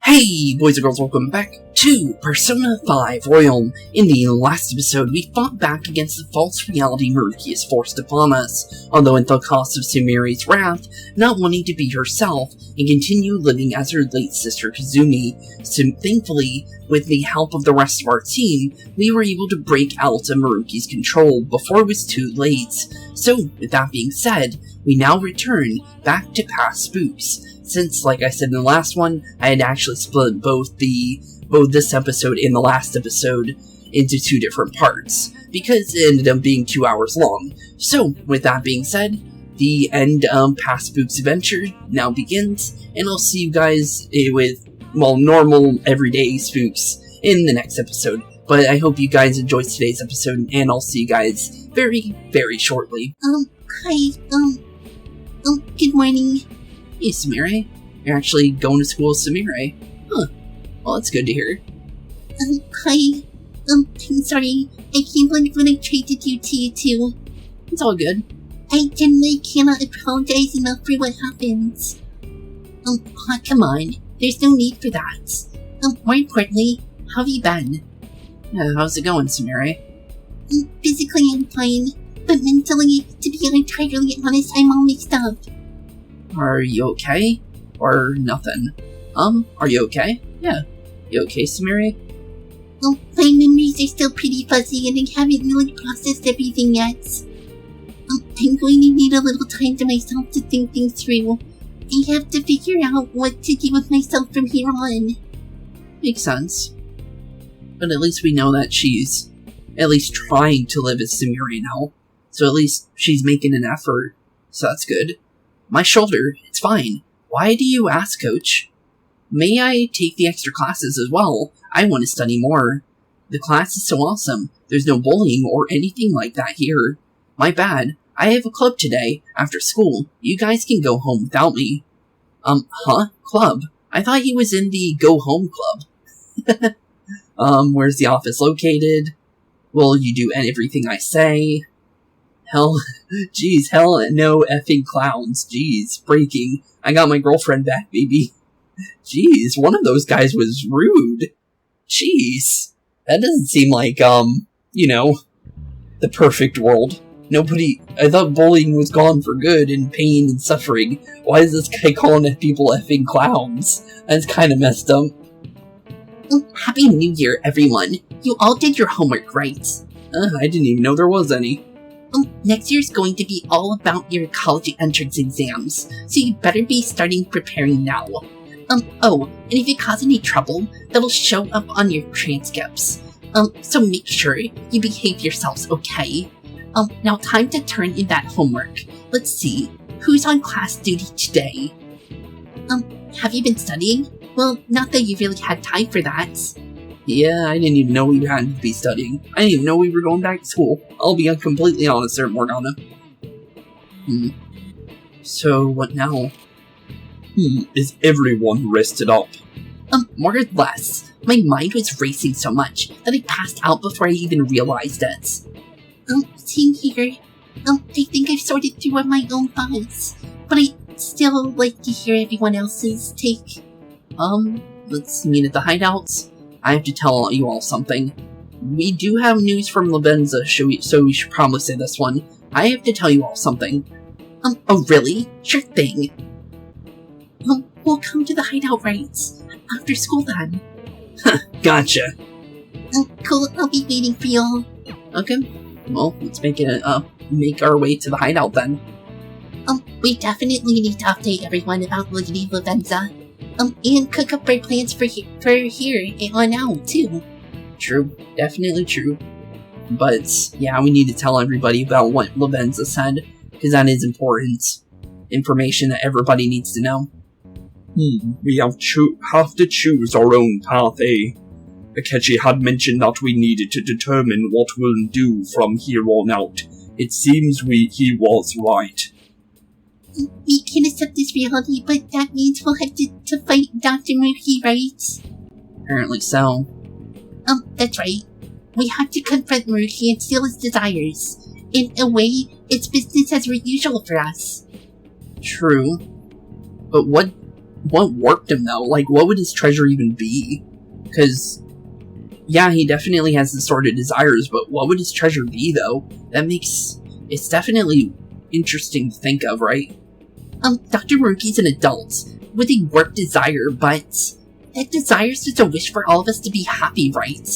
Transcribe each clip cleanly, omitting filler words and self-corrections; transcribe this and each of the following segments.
Hey, boys and girls, welcome back to Persona 5 Royal. In the last episode, we fought back against the false reality Maruki has forced upon us, although at the cost of Sumire's wrath, not wanting to be herself and continue living as her late sister Kasumi. So thankfully, with the help of the rest of our team, we were able to break out of Maruki's control before it was too late. So, with that being said, we now return back to past Spooks. Since, like I said in the last one, I had actually split both this episode and the last episode into two different parts, because it ended up being 2 hours long. So, with that being said, the end of Past Spooks adventure now begins, and I'll see you guys with, well, normal, everyday Spooks in the next episode. But I hope you guys enjoyed today's episode, and I'll see you guys very, very shortly. Hi, good morning. Hey, Sumire. You're actually going to school with Sumire. Huh. Well, that's good to hear. Hi. I'm sorry. I can't believe what I tried to do to you too. It's all good. I generally cannot apologize enough for what happened. Come on. There's no need for that. More importantly, how have you been? How's it going, Sumire? Physically I'm fine, but mentally, to be entirely honest, I'm all mixed up. Are you okay? Or nothing? Are you okay? Yeah. You okay, Sumire? My memories are still pretty fuzzy and I haven't really processed everything yet. I'm going to need a little time to myself to think things through. I have to figure out what to do with myself from here on. Makes sense. But at least we know that she's at least trying to live as Sumire now. So at least she's making an effort. So that's good. My shoulder, it's fine. Why do you ask, Coach? May I take the extra classes as well? I want to study more. The class is so awesome. There's no bullying or anything like that here. My bad. I have a club today, after school. You guys can go home without me. Club? I thought he was in the Go Home Club. Where's the office located? Will you do everything I say? Hell no effing clowns. Jeez, breaking. I got my girlfriend back, baby. Jeez, one of those guys was rude. Jeez. That doesn't seem like, the perfect world. I thought bullying was gone for good and pain and suffering. Why is this guy calling people effing clowns? That's kind of messed up. Happy New Year, everyone. You all did your homework, right? I didn't even know there was any. Next year's going to be all about your college entrance exams, so you better be starting preparing now. And if you cause any trouble, that'll show up on your transcripts. So make sure you behave yourselves, okay? Now time to turn in that homework. Let's see, who's on class duty today? Have you been studying? Well, not that you really had time for that. Yeah, I didn't even know we had to be studying. I didn't even know we were going back to school. I'll be completely honest there, Morgana. So, what now? Is everyone rested up? More or less. My mind was racing so much that I passed out before I even realized it. Same here. I think I've sorted through my own thoughts, but I still like to hear everyone else's take. Let's meet at the hideouts. I have to tell you all something. We do have news from Lavenza, so we should probably say this one. I have to tell you all something. Oh really? Sure thing. We'll come to the hideout right after school then. Gotcha. Cool, I'll be waiting for y'all. Okay, well, let's make our way to the hideout then. We definitely need to update everyone about Lady Lavenza. And cook up our plans for here and on out, too. True. Definitely true. But, yeah, we need to tell everybody about what Lavenza said, because that is important information that everybody needs to know. We have to choose our own path, eh? Akechi had mentioned that we needed to determine what we'll do from here on out. It seems he was right. We can accept this reality, but that means we'll have to fight Dr. Maruki, right? Apparently so. That's right. We have to confront Maruki and steal his desires. In a way, it's business as usual for us. True. But what what warped him, though? Like, what would his treasure even be? Because, yeah, he definitely has the sort of desires, but what would his treasure be, though? It's definitely interesting to think of, right? Dr. Maruki's an adult with a warped desire, but that desire is just a wish for all of us to be happy, right?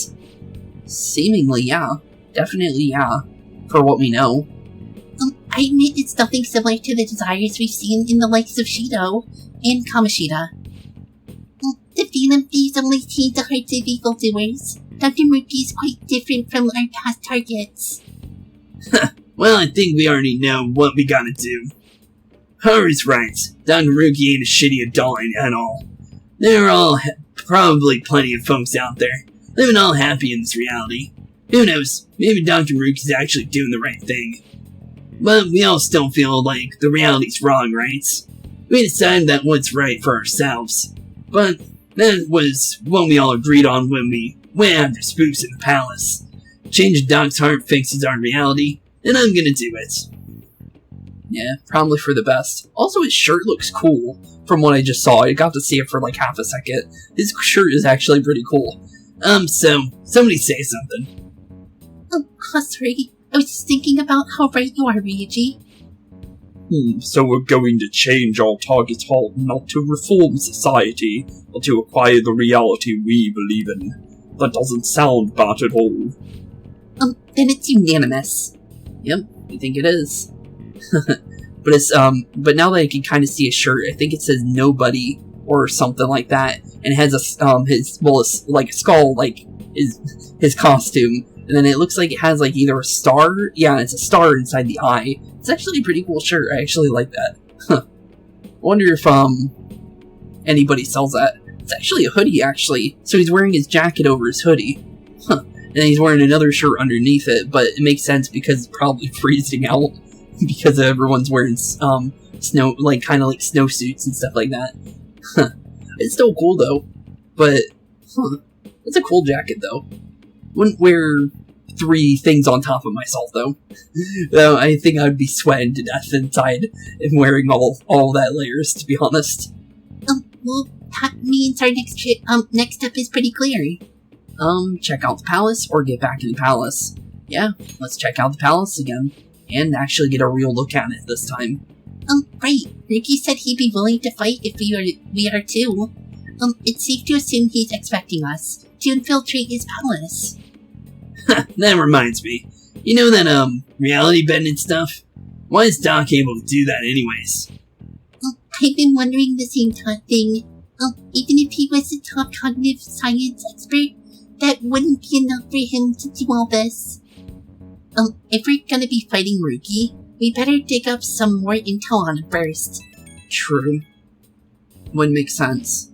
Seemingly, yeah. Definitely, yeah. For what we know. I admit it's nothing similar to the desires we've seen in the likes of Shido and Kamoshida. The Phantom Thieves only tame the hearts of evildoers. Dr. Maruki is quite different from our past targets. Well, I think we already know what we gotta do. Haru's right. Dr. Maruki ain't a shitty adult at all. There are all probably plenty of folks out there, living all happy in this reality. Who knows, maybe Dr. Maruki's actually doing the right thing. But we all still feel like the reality's wrong, right? We decided that what's right for ourselves. But that was what we all agreed on when we went after Spooks in the palace. Changing Doc's heart fixes our reality, and I'm gonna do it. Yeah, probably for the best. Also, his shirt looks cool from what I just saw. I got to see it for like half a second. His shirt is actually pretty cool. So, somebody say something. Sorry. I was just thinking about how right you are, Ryuji. So we're going to change our target heart not to reform society, but to acquire the reality we believe in. That doesn't sound bad at all. Then it's unanimous. Yep, I think it is. But now that I can kind of see his shirt, I think it says nobody or something like that, and it has a like a skull, like his costume, and then it looks like it has like either a star. Yeah, it's a star inside the eye. It's actually a pretty cool shirt. I actually like that. I wonder if anybody sells that. It's actually a hoodie, actually. So he's wearing his jacket over his hoodie. And he's wearing another shirt underneath it, but it makes sense because it's probably freezing out because everyone's wearing snow, like kind of like snowsuits and stuff like that. It's still cool though, but it's a cool jacket though. Wouldn't wear 3 things on top of myself though. Though I think I'd be sweating to death inside and wearing all that layers, to be honest. Well, that means our next step is pretty clear. Check out the palace or get back in the palace. Yeah, let's check out the palace again and actually get a real look at it this time. Right. Ricky said he'd be willing to fight if we are too. It's safe to assume he's expecting us to infiltrate his palace. That reminds me. You know that, reality bending stuff? Why is Doc able to do that anyways? I've been wondering the same thing. Even if he was a top cognitive science expert, that wouldn't be enough for him to do all this. If we're gonna be fighting Maruki, we better dig up some more intel on it first. True. Would make sense.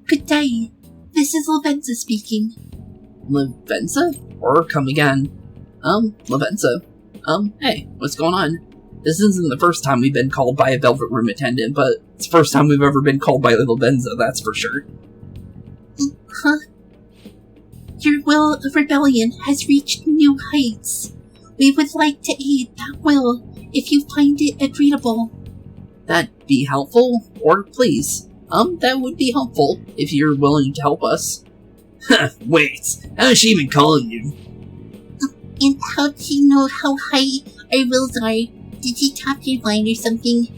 Good day. This is Lavenza speaking. Lavenza? Or come again. Lavenza. Hey, what's going on? This isn't the first time we've been called by a Velvet Room attendant, but it's the first time we've ever been called by Lavenza, that's for sure. Huh? Your will of rebellion has reached new heights. We would like to aid that will, if you find it agreeable. That'd be helpful, or please. That would be helpful, if you're willing to help us. Wait, how's she even calling you? And how do you know how high our wills are? Did she tap your line or something?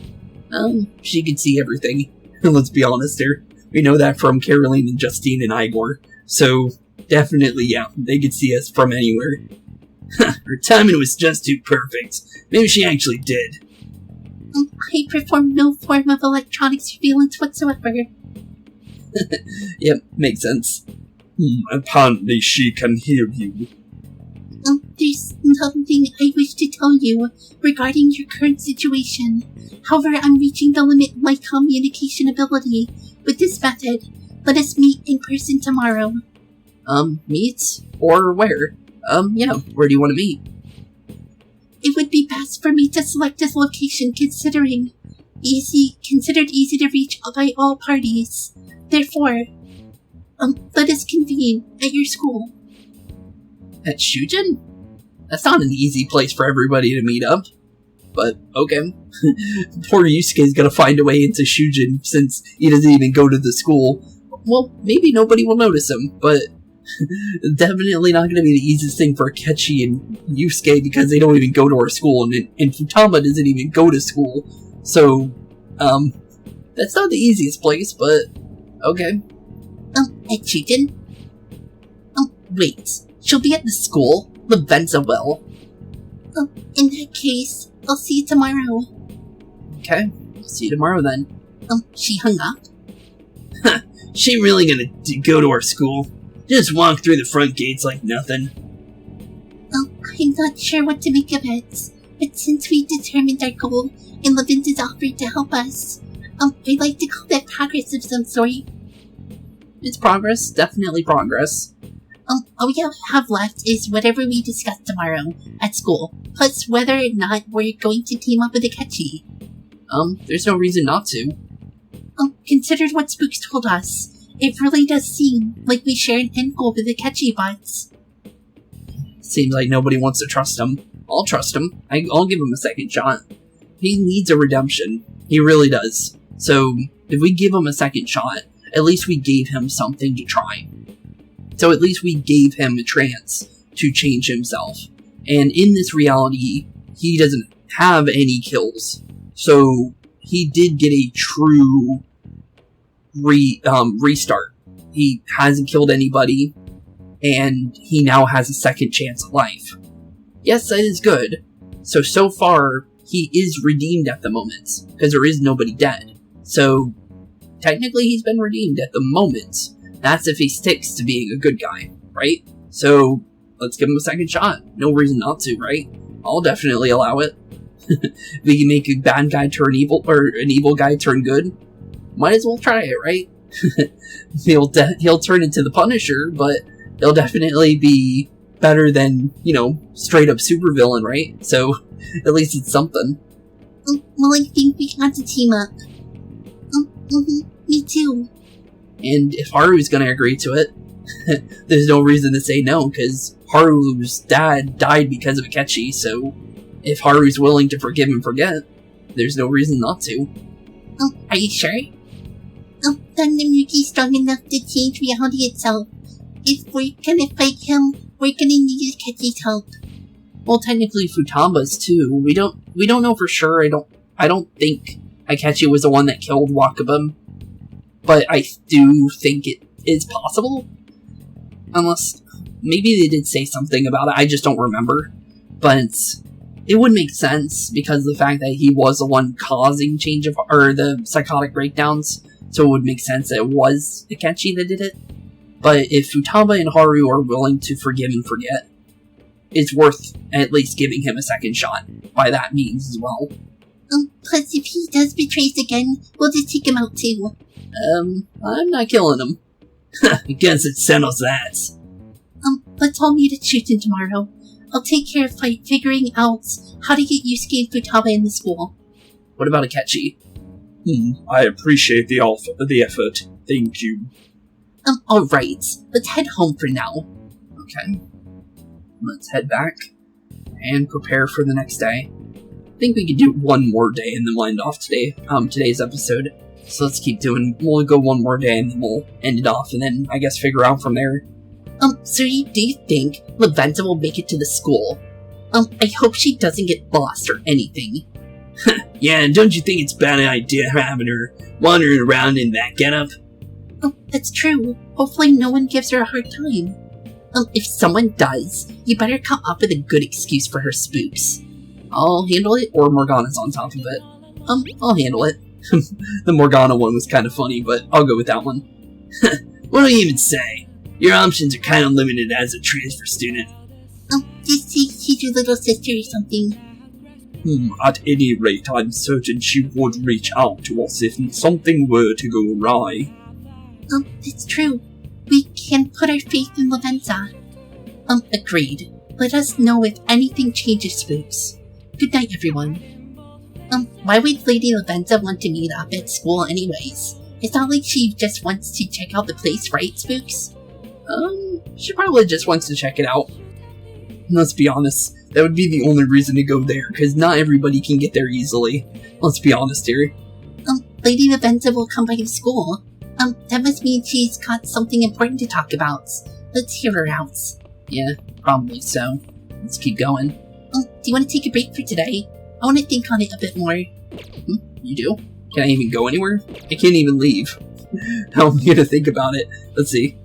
She could see everything. Let's be honest here. We know that from Caroline and Justine and Igor. So, definitely, yeah, they could see us from anywhere. Her timing was just too perfect. Maybe she actually did. I perform no form of electronic surveillance whatsoever. Yep, makes sense. Apparently she can hear you. There's something I wish to tell you regarding your current situation. However, I'm reaching the limit of my communication ability with this method. Let us meet in person tomorrow. Meet? Or where? Yeah, where do you want to meet? It would be best for me to select this location considered easy to reach by all parties. Therefore, let us convene at your school. At Shujin? That's not an easy place for everybody to meet up. but okay. Poor Yusuke's gonna find a way into Shujin since he doesn't even go to the school. Well, maybe nobody will notice him, but definitely not gonna be the easiest thing for Akechi and Yusuke because they don't even go to our school, and Futaba doesn't even go to school. So, that's not the easiest place, but okay. At Shujin? Wait. She'll be at the school. Lavenza will. In that case, I'll see you tomorrow. Okay, see you tomorrow then. She hung up? She really gonna go to our school? Just walk through the front gates like nothing. I'm not sure what to make of it. But since we determined our goal, and Lavenza's offered to help us, I'd like to call that progress of some sort. It's progress, definitely progress. All we have left is whatever we discuss tomorrow at school, plus whether or not we're going to team up with Akechi. There's no reason not to. Considered what Spooks told us, it really does seem like we share an end goal with Akechi, but... Seems like nobody wants to trust him. I'll trust him. I'll give him a second shot. He needs a redemption. He really does. So, if we give him a second shot, at least we gave him something to try. So at least we gave him a chance to change himself. And in this reality, he doesn't have any kills. So he did get a true restart. He hasn't killed anybody, and he now has a second chance at life. Yes, that is good. So far, he is redeemed at the moment, because there is nobody dead. So technically he's been redeemed at the moment. That's if he sticks to being a good guy, right? So, let's give him a second shot. No reason not to, right? I'll definitely allow it. We can make a bad guy turn evil, or an evil guy turn good. Might as well try it, right? He'll turn into the Punisher, but he'll definitely be better than, straight up supervillain, right? So, at least it's something. Well, I think we got to team up. Me too. And if Haru's gonna agree to it, there's no reason to say no, because Haru's dad died because of Akechi, so if Haru's willing to forgive and forget, there's no reason not to. Are you sure? Then Maruki's strong enough to change reality itself. If we're gonna fight him, we're gonna need Akechi's help. Well, technically Futaba's too. We don't know for sure. I don't think Akechi was the one that killed Wakaba. But I do think it is possible. Unless, maybe they did say something about it, I just don't remember. But it would make sense because of the fact that he was the one causing the psychotic breakdowns. So it would make sense that it was Akechi that did it. But if Futaba and Haru are willing to forgive and forget, it's worth at least giving him a second shot by that means as well. Plus if he does betray us again, we'll just take him out too. I'm not killing him. I guess it settles that. Let's all meet at Shujin tomorrow. I'll take care of figuring out how to get Yusuke and Futaba in the school. What about Akechi? I appreciate the effort. Thank you. Alright. Let's head home for now. Okay. Let's head back and prepare for the next day. I think we could do one more day and then wind off today's episode. So let's keep doing, we'll go one more day and then we'll end it off and then I guess figure out from there. So do you think Lavenza will make it to the school? I hope she doesn't get lost or anything. Yeah, and don't you think it's a bad idea having her wandering around in that getup? That's true. Hopefully no one gives her a hard time. If someone does, you better come up with a good excuse for her spooks. I'll handle it, or Morgana's on top of it. I'll handle it. The Morgana one was kind of funny, but I'll go with that one. What do you even say? Your options are kind of limited as a transfer student. Just say she's your little sister or something. At any rate, I'm certain she would reach out to us if something were to go awry. That's true. We can put our faith in Lavenza. Agreed. Let us know if anything changes, Spooks. Good night, everyone. Why would Lady Lavenza want to meet up at school anyways? It's not like she just wants to check out the place, right, Spooks? She probably just wants to check it out. Let's be honest, That would be the only reason to go there, because not everybody can get there easily. Let's be honest here. Lady Vivenza will come by to school. That must mean she's got something important to talk about. Let's hear her out. Yeah, probably so. Let's keep going. Do you want to take a break for today? I want to think on it a bit more. You do? Can I even go anywhere? I can't even leave. How am I going to think about it? Let's see.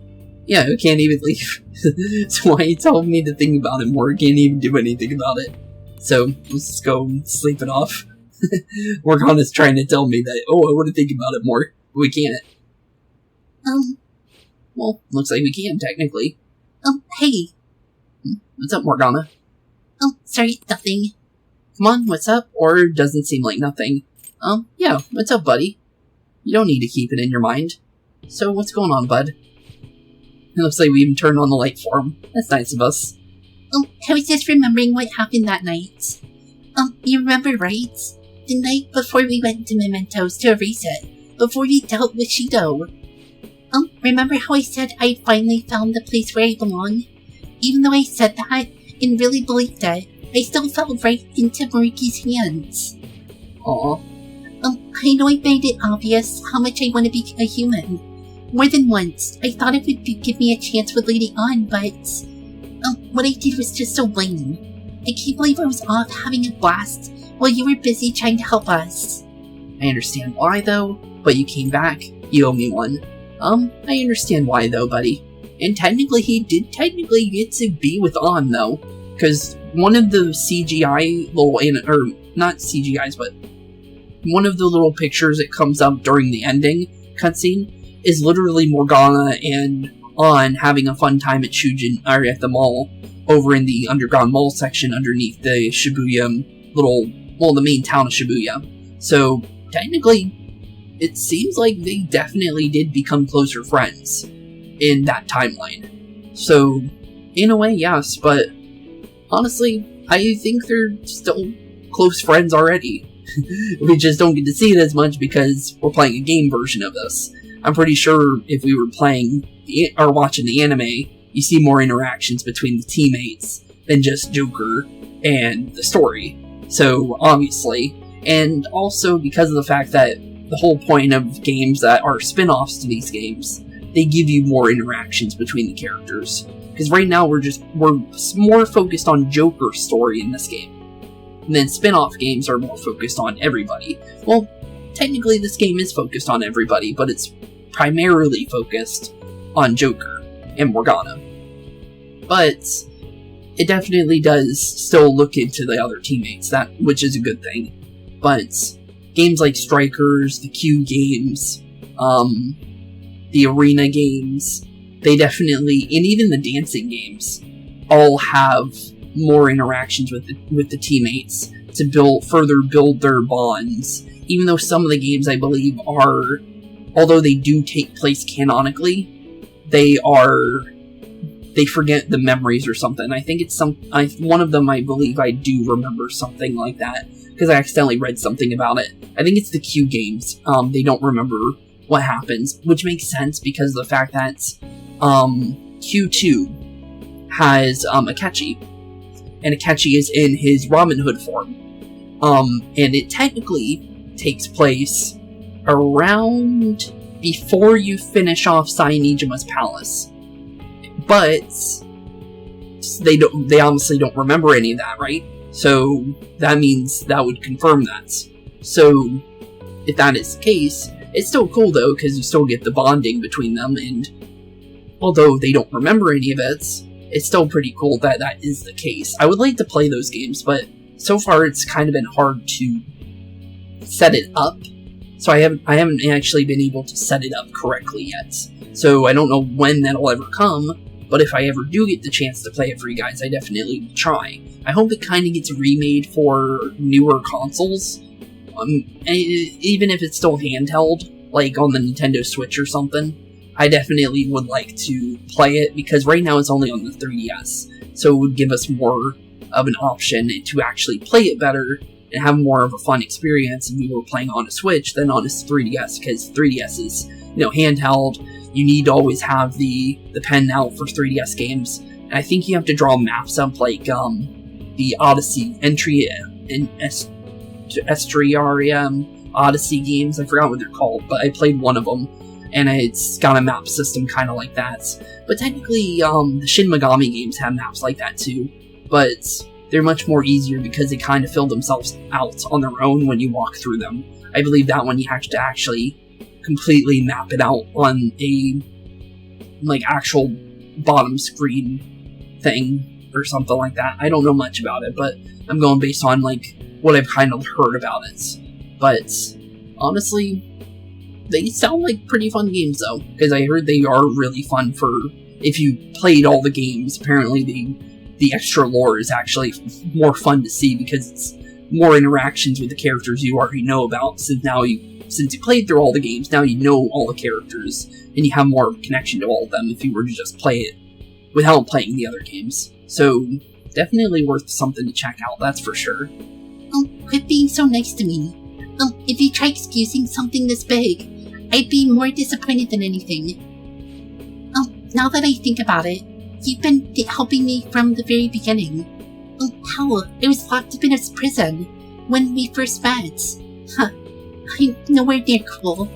Yeah, I can't even leave. So why are you telling me to think about it more? I can't even do anything about it. So, let's just go and sleep it off. Morgana's trying to tell me that, I want to think about it more. But we can't. Well, looks like we can, technically. Hey. What's up, Morgana? Sorry, nothing. Come on, what's up? Or doesn't seem like nothing. Yeah, what's up, buddy? You don't need to keep it in your mind. So, what's going on, bud? It looks like we even turned on the light for him. That's nice of us. I was just remembering what happened that night. You remember, right? The night before we went to Mementos to erase it, before we dealt with Shido. Remember how I said I'd finally found the place where I belong? Even though I said that and really believed it, I still fell right into Maruki's hands. Aw. I know I made it obvious how much I want to be a human. More than once, I thought it would give me a chance with Lady On, but what I did was just so lame. I can't believe I was off having a blast while you were busy trying to help us. I understand why, though, but you came back. You owe me one. I understand why, though, buddy. And technically, he did technically get to be with On, though, because one of the CGI not CGIs, but one of the little pictures that comes up during the ending cutscene is literally Morgana and On having a fun time at Shujin, or at the mall, over in the underground mall section underneath the Shibuya the main town of Shibuya. So, technically, it seems like they definitely did become closer friends in that timeline. So, in a way, yes, but honestly, I think they're still close friends already. We just don't get to see it as much because we're playing a game version of this. I'm pretty sure if we were playing or watching the anime, you see more interactions between the teammates than just Joker and the story. So, obviously, and also because of the fact that the whole point of games that are spin-offs to these games, they give you more interactions between the characters. Because right now we're more focused on Joker's story in this game. And then spin-off games are more focused on everybody. Well, technically this game is focused on everybody, but it's primarily focused on Joker and Morgana. But it definitely does still look into the other teammates, which is a good thing. But games like Strikers, the Q games, the arena games, they definitely, and even the dancing games, all have more interactions with the teammates to further build their bonds. Even though some of the games, I believe, although they do take place canonically, they forget the memories or something. I think it's one of them, I believe I do remember something like that, because I accidentally read something about it. I think it's the Q games. They don't remember what happens, which makes sense because of the fact that Q2 has Akechi, and Akechi is in his Robin Hood form. And it technically takes place around before you finish off Cyanijima's palace. But they obviously don't remember any of that, right? So that means that would confirm that. So if that is the case, it's still cool though, because you still get the bonding between them, and although they don't remember any of it, it's still pretty cool that that is the case. I would like to play those games, but so far it's kind of been hard to set it up. So I haven't actually been able to set it up correctly yet. So I don't know when that'll ever come, but if I ever do get the chance to play it for you guys, I definitely will try. I hope it kind of gets remade for newer consoles. Even if it's still handheld, like on the Nintendo Switch or something. I definitely would like to play it, because right now it's only on the 3DS, so it would give us more of an option to actually play it better and have more of a fun experience if we were playing on a Switch than on a 3DS, because 3DS is, handheld. You need to always have the pen out for 3DS games, and I think you have to draw maps up like the Odyssey entry in Estriarium Odyssey games. I forgot what they're called, but I played one of them, and it's got a map system kind of like that. But technically, the Shin Megami games have maps like that too, but they're much more easier because they kind of fill themselves out on their own when you walk through them. I believe that one you have to actually completely map it out on a actual bottom screen thing or something like that. I don't know much about it, but I'm going based on what I've kind of heard about it. But honestly, they sound like pretty fun games though, because I heard they are really fun for if you played all the games. Apparently the extra lore is actually more fun to see because it's more interactions with the characters you already know about, since you played through all the games, now you know all the characters, and you have more of a connection to all of them if you were to just play it without playing the other games. So, definitely worth something to check out, that's for sure. Oh, quit being so nice to me. If you try excusing something this big, I'd be more disappointed than anything. Now that I think about it, you've been helping me from the very beginning. Hell, I was locked up in a prison when we first met. I'm nowhere near cool.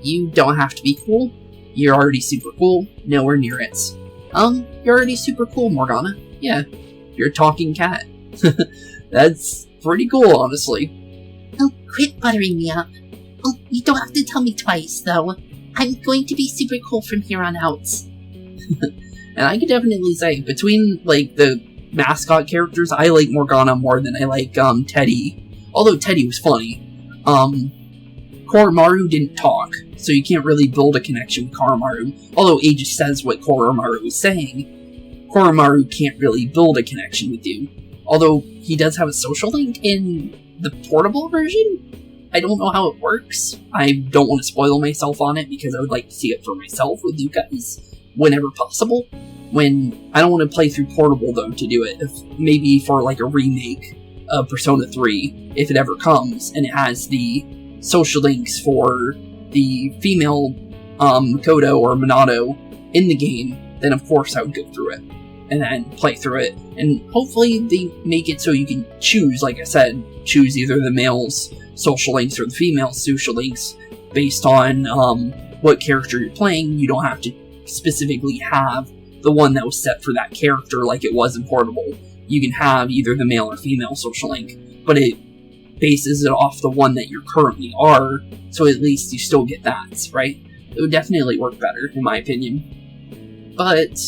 You don't have to be cool. You're already super cool. Nowhere near it. You're already super cool, Morgana. Yeah, you're a talking cat. That's pretty cool, honestly. Quit buttering me up. You don't have to tell me twice, though. I'm going to be super cool from here on out. And I can definitely say, between, the mascot characters, I like Morgana more than I like, Teddy. Although Teddy was funny. Koromaru didn't talk, so you can't really build a connection with Koromaru. Although Aegis says what Koromaru is saying, Koromaru can't really build a connection with you. Although he does have a social link in the portable version. I don't know how it works. I don't want to spoil myself on it because I would like to see it for myself with you guys whenever possible. I don't want to play through portable though to do it. Maybe for a remake of Persona 3, if it ever comes, and it has the social links for the female Makoto or Minato in the game, then of course I would go through it and then play through it. And hopefully they make it so you can choose, like I said, choose either the male's social links or the female's social links based on what character you're playing. You don't have to specifically have the one that was set for that character like it was in portable. You can have either the male or female social link, but it bases it off the one that you currently are, so at least you still get that, right? It would definitely work better, in my opinion. But,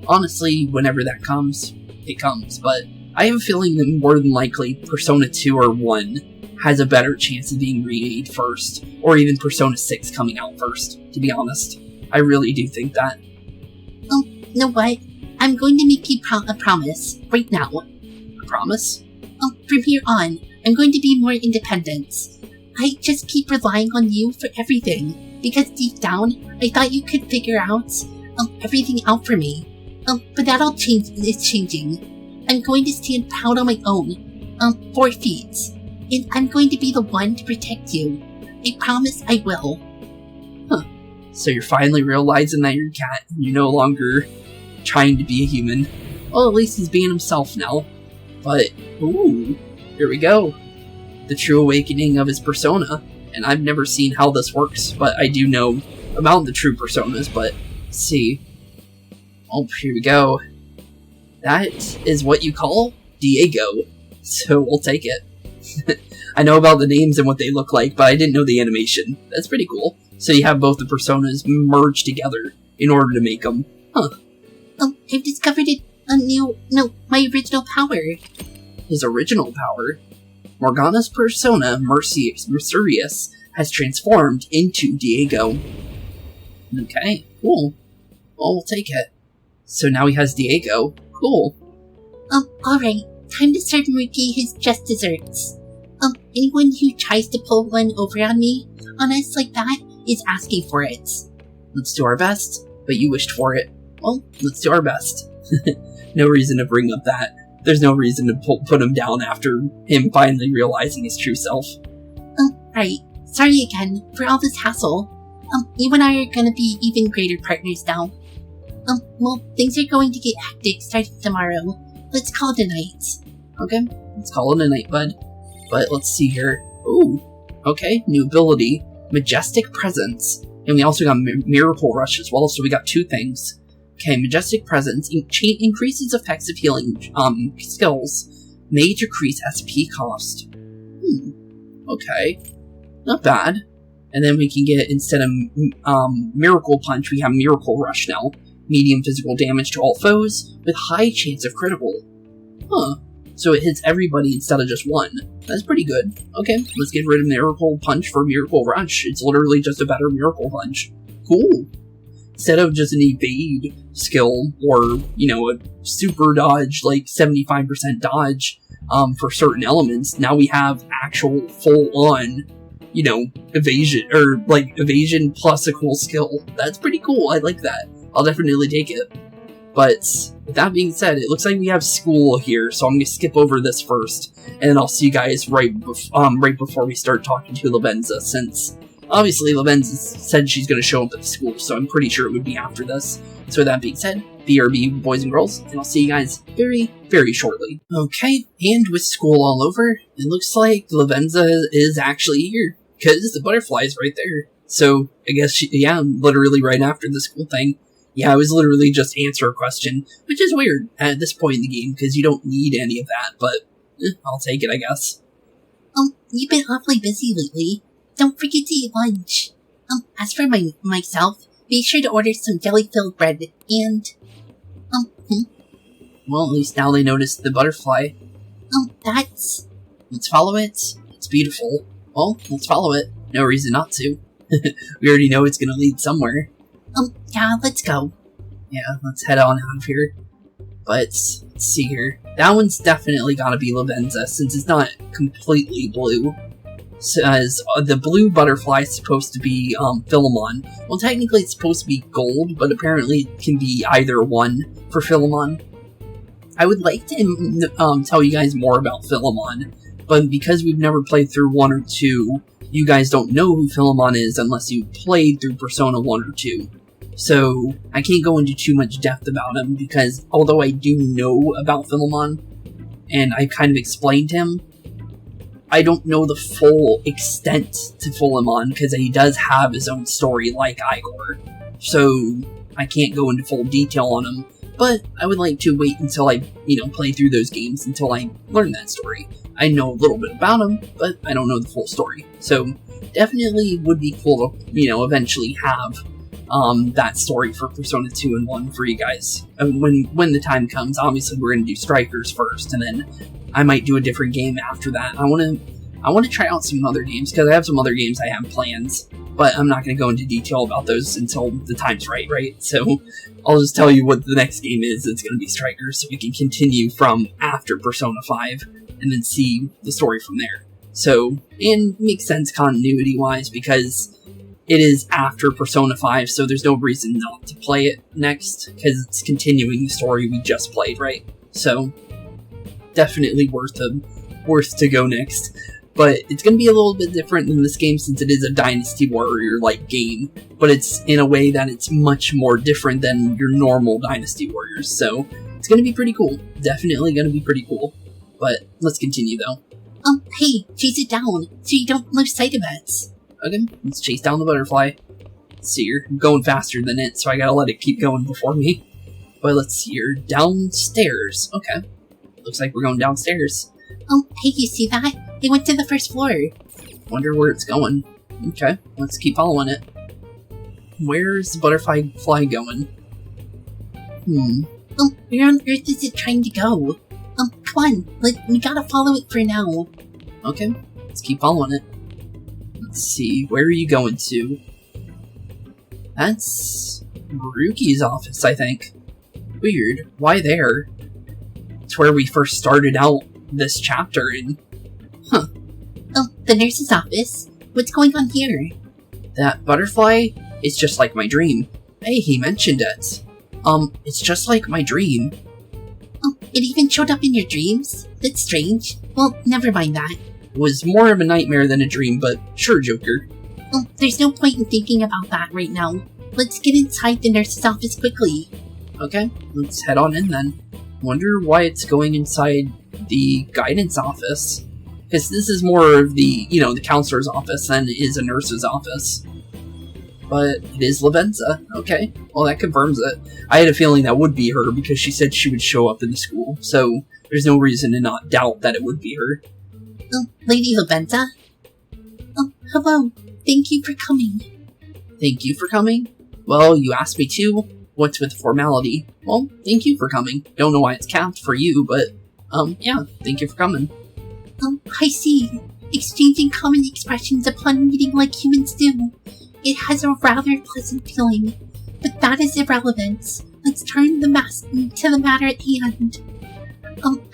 honestly, whenever that comes, it comes. But I have a feeling that more than likely Persona 2 or 1 has a better chance of being remade first, or even Persona 6 coming out first, to be honest. I really do think that. You know what? I'm going to make you a promise, right now. A promise? From here on, I'm going to be more independent. I just keep relying on you for everything, because deep down, I thought you could figure out everything out for me. But that all is changing. I'm going to stand proud on my own, 4 feet, and I'm going to be the one to protect you. I promise I will. Huh. So you're finally realizing that you're a cat, and you're no longer trying to be a human. Well, at least he's being himself now. But, ooh, here we go. The true awakening of his persona. And I've never seen how this works, but I do know about the true personas, but let's see. Oh, here we go. That is what you call Diego. So we'll take it. I know about the names and what they look like, but I didn't know the animation. That's pretty cool. So you have both the personas merged together in order to make them. Huh. I've discovered my original power. His original power? Morgana's persona, Mercurius, has transformed into Diego. Okay, cool. Well, we'll take it. So now he has Diego. Cool. Alright. Time to serve Maruki his just desserts. Anyone who tries to pull one over on us like that, is asking for it. Let's do our best, but you wished for it. Well, let's do our best. No reason to bring up that. There's no reason to put him down after him finally realizing his true self. Right. Sorry again for all this hassle. You and I are gonna be even greater partners now. Well, things are going to get hectic starting tomorrow. Let's call it a night. Okay, let's call it a night, bud. But let's see here. Ooh, okay, new ability. Majestic Presence. And we also got Miracle Rush as well, so we got 2 things. Okay, Majestic Presence increases effects of healing skills. May decrease SP cost. Okay. Not bad. And then we can get, instead of Miracle Punch, we have Miracle Rush now. Medium physical damage to all foes, with high chance of critical. Huh. So it hits everybody instead of just one. That's pretty good. Okay, let's get rid of Miracle Punch for Miracle Rush. It's literally just a better Miracle Punch. Cool. Instead of just an evade skill, or, you know, a super dodge, like 75% dodge for certain elements, now we have actual full-on, you know, evasion, or, like, evasion plus a cool skill. That's pretty cool, I like that. I'll definitely take it. But, with that being said, it looks like we have school here, so I'm going to skip over this first, and then I'll see you guys right before we start talking to Lavenza, since, obviously, Lavenza said she's going to show up at the school, so I'm pretty sure it would be after this. So with that being said, BRB, boys and girls, and I'll see you guys very, very shortly. Okay, and with school all over, it looks like Lavenza is actually here, because the butterfly's right there. So, I guess yeah, literally right after the school thing. Yeah, I was literally just answer a question, which is weird at this point in the game, because you don't need any of that, but I'll take it, I guess. You've been awfully busy lately. Don't forget to eat lunch. As for myself, be sure to order some jelly-filled bread, and, Well, at least now they noticed the butterfly. that's... Let's follow it. It's beautiful. Well, let's follow it. No reason not to. We already know it's gonna lead somewhere. Yeah, let's go. Yeah, let's head on out of here. But, let's see here. That one's definitely gotta be Lavenza, since it's not completely blue. As the blue butterfly is supposed to be Philemon. Well, technically it's supposed to be gold, but apparently it can be either one for Philemon. I would like to tell you guys more about Philemon, but because we've never played through 1 or 2, you guys don't know who Philemon is unless you played through Persona 1 or 2. So, I can't go into too much depth about him, because although I do know about Philemon, and I kind of explained him, I don't know the full extent to Philemon, because he does have his own story like Igor. So, I can't go into full detail on him, but I would like to wait until I, play through those games until I learn that story. I know a little bit about him, but I don't know the full story. So, definitely would be cool to, eventually have that story for Persona 2 and 1 for you guys. When the time comes, obviously we're going to do Strikers first, and then I might do a different game after that. I want to try out some other games, because I have some other games I have plans, but I'm not going to go into detail about those until the time's right? So, I'll just tell you what the next game is. It's going to be Strikers, so we can continue from after Persona 5, and then see the story from there. So, and makes sense continuity-wise, because it is after Persona 5, so there's no reason not to play it next, because it's continuing the story we just played, right? So, definitely worth to go next. But it's going to be a little bit different than this game, since it is a Dynasty Warrior-like game, but it's in a way that it's much more different than your normal Dynasty Warriors, so it's going to be pretty cool. Definitely going to be pretty cool. But let's continue, though. Hey, chase it down, so you don't lose sight of us. Okay, let's chase down the butterfly. Let's see here. I'm going faster than it, so I gotta let it keep going before me. But let's see here. Downstairs. Okay. Looks like we're going downstairs. Hey, you see that? They went to the first floor. Wonder where it's going. Okay, let's keep following it. Where's the butterfly going? Where on earth is it trying to go? Come on, we gotta follow it for now. Okay, let's keep following it. Let's see, where are you going to? That's Maruki's office, I think. Weird, why there? It's where we first started out this chapter in. Huh. The nurse's office? What's going on here? That butterfly is just like my dream. Hey, he mentioned it. It's just like my dream. It even showed up in your dreams? That's strange. Well, never mind that. It was more of a nightmare than a dream, but sure, Joker. There's no point in thinking about that right now. Let's get inside the nurse's office quickly. Okay, let's head on in then. Wonder why it's going inside the guidance office. Because this is more of the, the counselor's office than it is a nurse's office. But it is Lavenza. Okay, well that confirms it. I had a feeling that would be her because she said she would show up in the school, so there's no reason to not doubt that it would be her. Oh, Lady Lavenza? Oh, hello. Thank you for coming. Thank you for coming? Well, you asked me to. What's with the formality? Well, thank you for coming. Don't know why it's capped for you, but, yeah, thank you for coming. I see. Exchanging common expressions upon meeting like humans do. It has a rather pleasant feeling, but that is irrelevant. Let's turn to the matter at hand.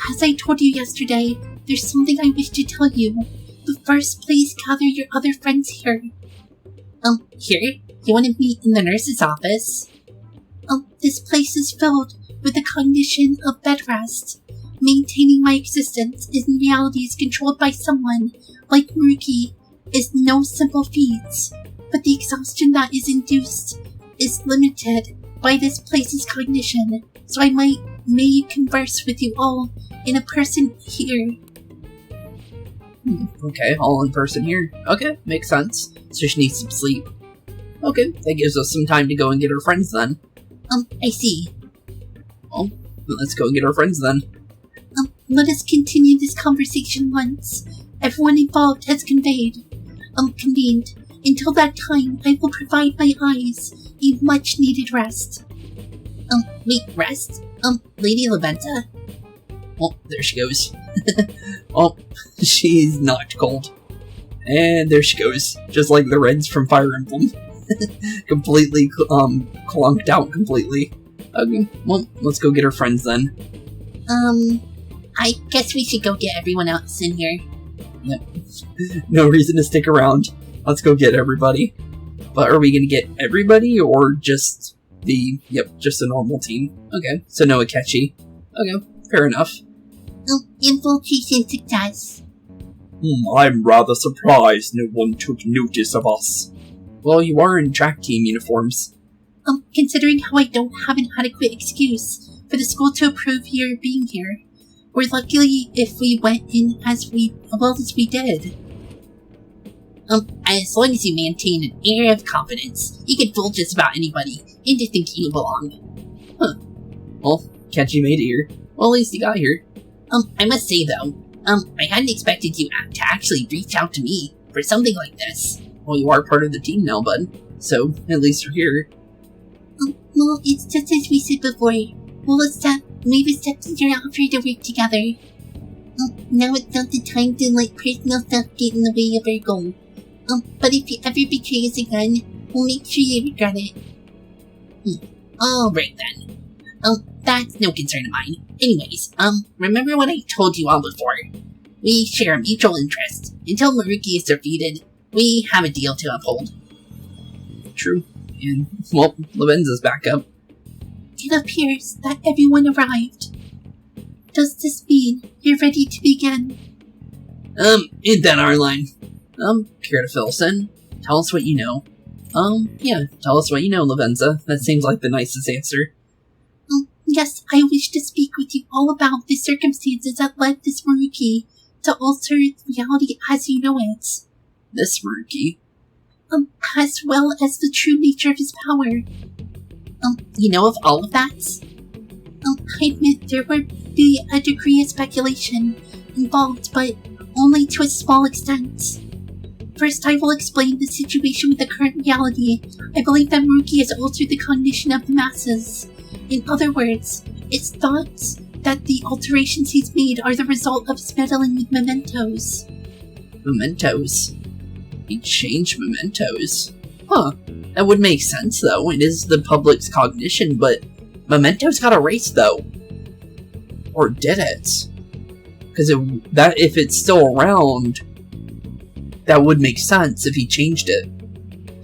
As I told you yesterday, there's something I wish to tell you. But first, please gather your other friends here. Here? You want to meet in the nurse's office? This place is filled with the cognition of bed rest. Maintaining my existence in reality is controlled by someone like Maruki is no simple feat, but the exhaustion that is induced is limited by this place's cognition, so I may converse with you all in a person here. Okay, all in person here. Okay, makes sense. So she needs some sleep. Okay, that gives us some time to go and get her friends then. I see. Well, let's go and get our friends then. Let us continue this conversation once everyone involved has convened. Until that time, I will provide my eyes a much-needed rest. Wait, rest? Lady Lavenza? Oh, there she goes. Oh, she's knocked cold. And there she goes, just like the Reds from Fire Emblem. Completely, clunked out completely. Okay, well, let's go get her friends then. I guess we should go get everyone else in here. Yep. No reason to stick around. Let's go get everybody. But are we gonna get everybody, or just just the normal team? Okay, so no Akechi. Okay, fair enough. Infiltration success. I'm rather surprised no one took notice of us. Well, you are in track team uniforms. Considering how I don't have an adequate excuse for the school to approve your being here, we're lucky if we went in as well as we did. As long as you maintain an air of confidence, you can fool just about anybody into thinking you belong. Huh. Well, Kechi made it here. Well, at least he got here. I must say though, I hadn't expected you to actually reach out to me for something like this. Well, you are part of the team now, bud. So, at least you're here. Well, it's just as we said before. We've accepted your offer to work together. Now it's not the time to let personal stuff get in the way of our goal. But if you ever betray us again, we'll make sure you regret it. Alright then. That's no concern of mine. Anyways, remember what I told you all before? We share a mutual interest. Until Maruki is defeated, we have a deal to uphold. True. And, well, Lavenza's back up. It appears that everyone arrived. Does this mean you're ready to begin? Ain't that our line? Care to fill us in? Tell us what you know. Yeah, tell us what you know, Lavenza. That seems like the nicest answer. Yes, I wish to speak with you all about the circumstances that led this Maruki to alter reality as you know it. This Maruki? As well as the true nature of his power. You know of all of that? I admit there would be a degree of speculation involved, but only to a small extent. First, I will explain the situation with the current reality. I believe that Maruki has altered the cognition of the masses. In other words, it's thought that the alterations he's made are the result of his meddling with mementos. Mementos? He changed mementos? Huh. That would make sense, though. It is the public's cognition, but mementos got erased, though. Or did it? Because if it's still around, that would make sense if he changed it.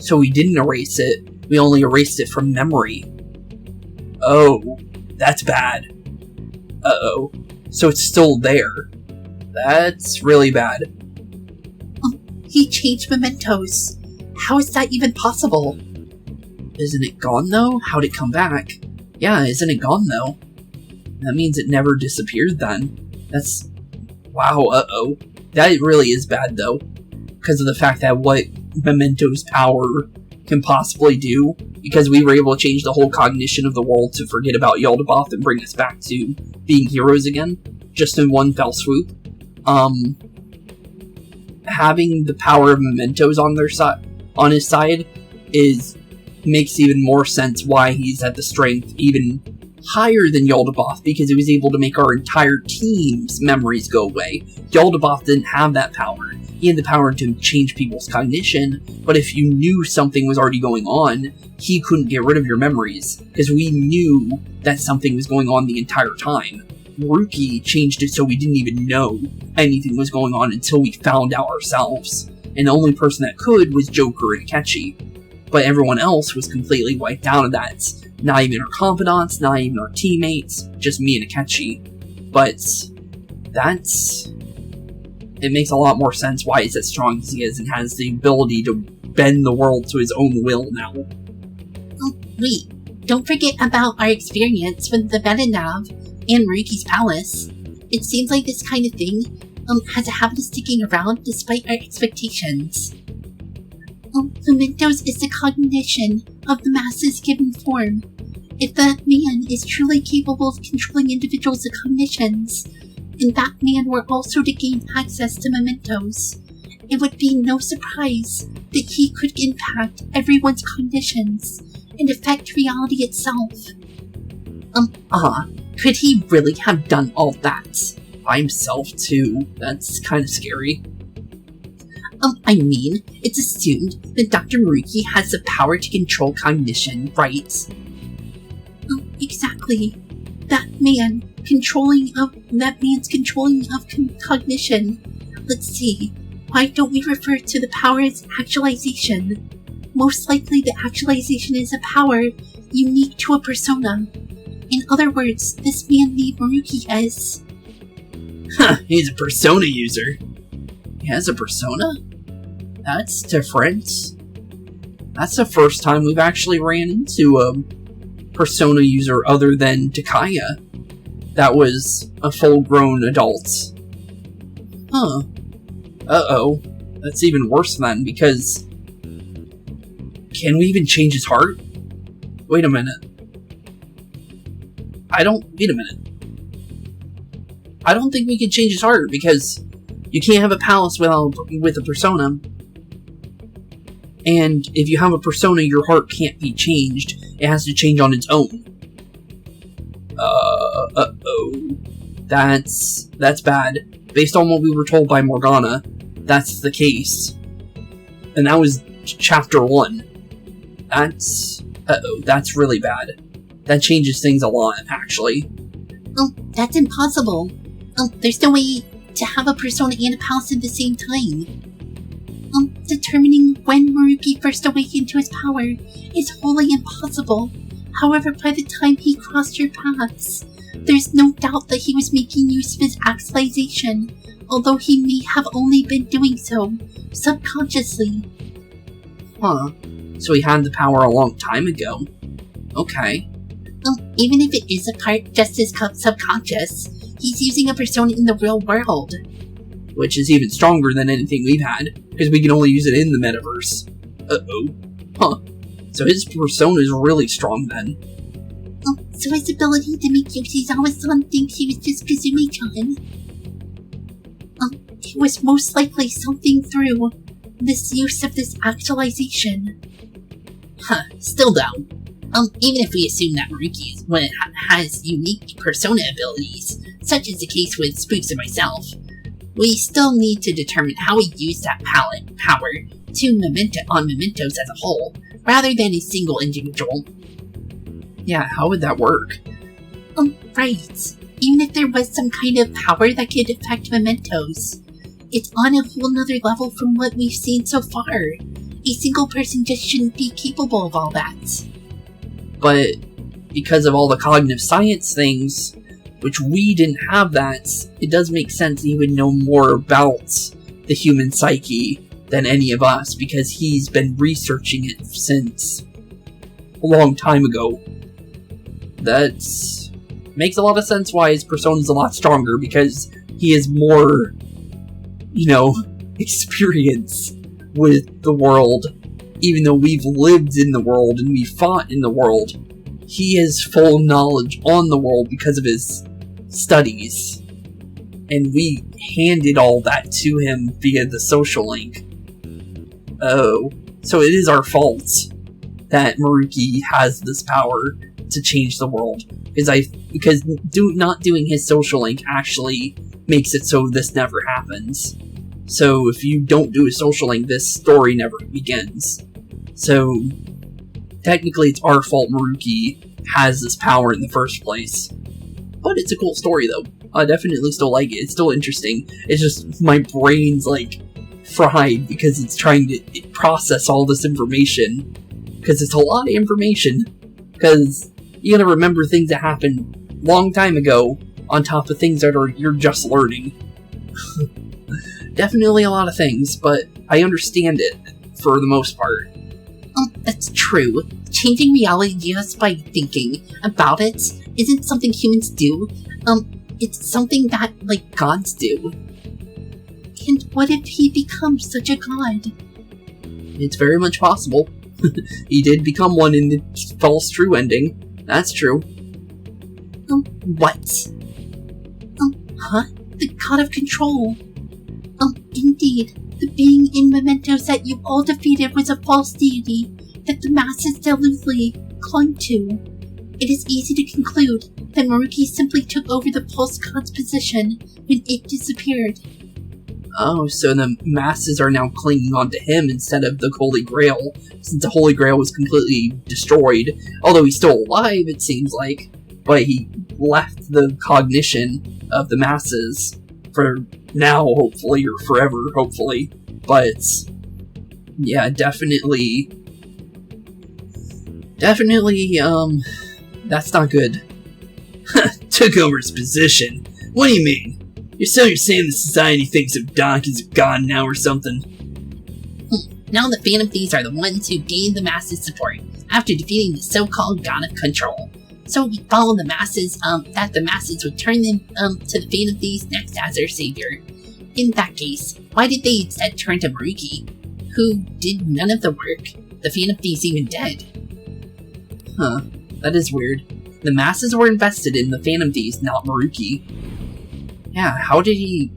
So we didn't erase it, we only erased it from memory. Oh, that's bad. Uh-oh. So it's still there. That's really bad. He changed mementos. How is that even possible? Isn't it gone, though? How'd it come back? Yeah, isn't it gone, though? That means it never disappeared, then. That's Wow, uh-oh. That really is bad, though. Because of the fact that what Memento's power can possibly do. Because we were able to change the whole cognition of the world to forget about Yaldabaoth and bring us back to being heroes again. Just in one fell swoop. Having the power of Mementos on his side makes even more sense why he's at the strength even higher than Yaldabaoth, because he was able to make our entire team's memories go away. Yaldabaoth didn't have that power. He had the power to change people's cognition, but if you knew something was already going on, he couldn't get rid of your memories, because we knew that something was going on the entire time. Maruki changed it so we didn't even know anything was going on until we found out ourselves, and the only person that could was Joker and Akechi. But everyone else was completely wiped out of that. Not even our confidants, not even our teammates, just me and Akechi. But it makes a lot more sense why he's as strong as he is and has the ability to bend the world to his own will now. Oh, wait, don't forget about our experience with the Metanav and Maruki's palace. It seems like this kind of thing has a habit of sticking around despite our expectations. Mementos is the cognition of the masses given form. If that man is truly capable of controlling individuals' cognitions, and that man were also to gain access to mementos, it would be no surprise that he could impact everyone's cognitions and affect reality itself. Could he really have done all that? By himself, too? That's kind of scary. I mean, it's assumed that Dr. Maruki has the power to control cognition, right? Exactly. That man's controlling of cognition. Let's see. Why don't we refer to the power as actualization? Most likely the actualization is a power unique to a persona. In other words, this man named Maruki is... He's a persona user. He has a persona? That's different. That's the first time we've actually ran into a persona user other than Takaya. That was a full-grown adult. Huh. Uh-oh. That's even worse then, because... Can we even change his heart? Wait a minute. Wait a minute. I don't think we can change his heart, because you can't have a palace with a persona. And if you have a persona, your heart can't be changed. It has to change on its own. Uh-oh. That's bad. Based on what we were told by Morgana, that's the case. And that was chapter 1. That's really bad. That changes things a lot, actually. That's impossible. There's no way to have a persona and a palace at the same time. Determining when Maruki first awakened to his power is wholly impossible. However, by the time he crossed your paths, there's no doubt that he was making use of his actualization, although he may have only been doing so subconsciously. Huh. So he had the power a long time ago. Okay. Even if it is a part just as subconscious, he's using a persona in the real world. Which is even stronger than anything we've had, because we can only use it in the metaverse. Uh-oh. Huh. So his persona is really strong then. So his ability to make Yoshizawa-san think he was just Kasumi-chan. It was most likely something through this use of this actualization. Still though. Even if we assume that Maruki has unique persona abilities, such is the case with Spooks and myself, we still need to determine how we use that power to mementos as a whole, rather than a single individual. Yeah, how would that work? Right. Even if there was some kind of power that could affect mementos, it's on a whole nother level from what we've seen so far. A single person just shouldn't be capable of all that. But because of all the cognitive science things, which we didn't have that, it does make sense he would know more about the human psyche than any of us, because he's been researching it since a long time ago. That makes a lot of sense why his persona's a lot stronger, because he has more, experience with the world. Even though we've lived in the world and we fought in the world, he has full knowledge on the world because of his studies. And we handed all that to him via the social link. Oh, so it is our fault that Maruki has this power to change the world. Because not doing his social link actually makes it so this never happens. So if you don't do a social link, this story never begins. So technically it's our fault Maruki has this power in the first place. But it's a cool story though. I definitely still like it. It's still interesting. It's just my brain's like fried because it's trying to process all this information. Because it's a lot of information. Because you gotta remember things that happened long time ago on top of things that you're just learning. Definitely a lot of things, but I understand it for the most part. That's true. Changing reality just by thinking about it isn't something humans do. It's something that, like, gods do. And what if he becomes such a god? It's very much possible. He did become one in the false true ending. That's true. What? The god of control. Indeed, the being in mementos that you all defeated was a false deity that the masses deludedly clung to. It is easy to conclude that Maruki simply took over the false god's position when it disappeared. Oh, so the masses are now clinging onto him instead of the Holy Grail, since the Holy Grail was completely destroyed. Although he's still alive, it seems like, but he left the cognition of the masses for now, hopefully, or forever, hopefully. But yeah, definitely, that's not good. Took over his position? What do you mean? You're saying the society thinks of Doc as a god now or something? Now the Phantom Thieves are the ones who gained the masses' support after defeating the so-called god of control. So we follow the masses, that the masses would turn them to the Phantom Thieves next as their savior. In that case, why did they instead turn to Maruki, who did none of the work? The Phantom Thieves even dead. Huh, that is weird. The masses were invested in the Phantom Thieves, not Maruki. Yeah, how did he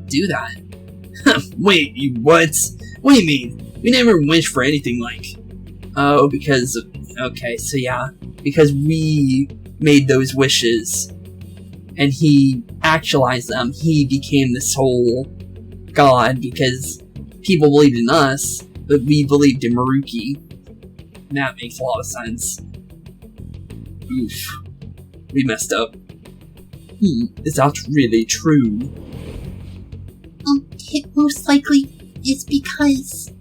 do that? Wait, you what? What do you mean? We never wished for anything like... Oh, because... Okay, so yeah. Because we made those wishes, and he actualized them. He became this whole god because people believed in us, but we believed in Maruki. And that makes a lot of sense. Oof. We messed up. Is that really true? It most likely is because...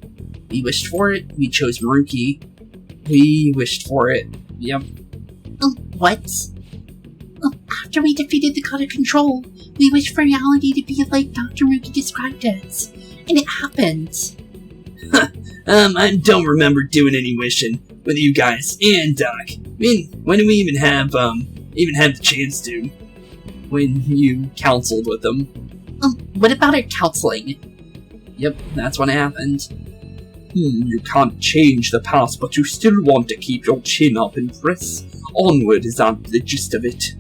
We wished for it, we chose Maruki. We wished for it. Yep. What? After we defeated the god of control, we wished for reality to be like Dr. Maruki described it. And it happened. I don't remember doing any wishing with you guys and Doc. I mean, when did we even have the chance to? When you counseled with them. What about our counseling? Yep, that's when it happened. You can't change the past, but you still want to keep your chin up and press onward, is that the gist of it?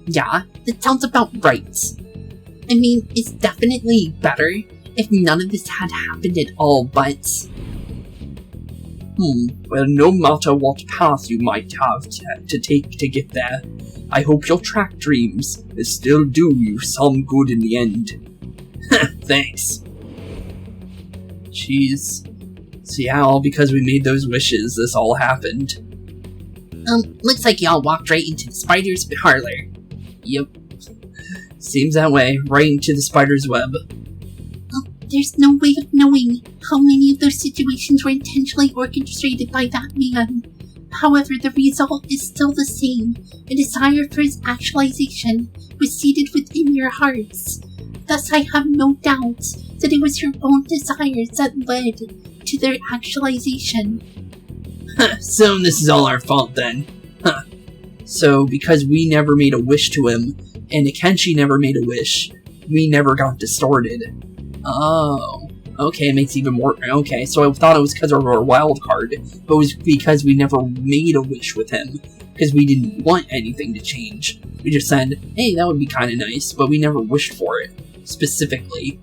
Yeah, that sounds about right. I mean, it's definitely better if none of this had happened at all, but... Well, no matter what path you might have to take to get there, I hope your track dreams will still do you some good in the end. Thanks. Jeez. So yeah, all because we made those wishes, this all happened. Looks like y'all walked right into the spider's parlor. Yep. Seems that way, right into the spider's web. There's no way of knowing how many of those situations were intentionally orchestrated by that man. However, the result is still the same. A desire for his actualization was seated within your hearts. Thus, I have no doubt that it was your own desires that led to their actualization. So this is all our fault then. So, because we never made a wish to him, and Akenshi never made a wish, we never got distorted. Oh. Okay, it makes even more... Okay, so I thought it was because of our wild card, but it was because we never made a wish with him, because we didn't want anything to change. We just said, hey, that would be kind of nice, but we never wished for it, specifically.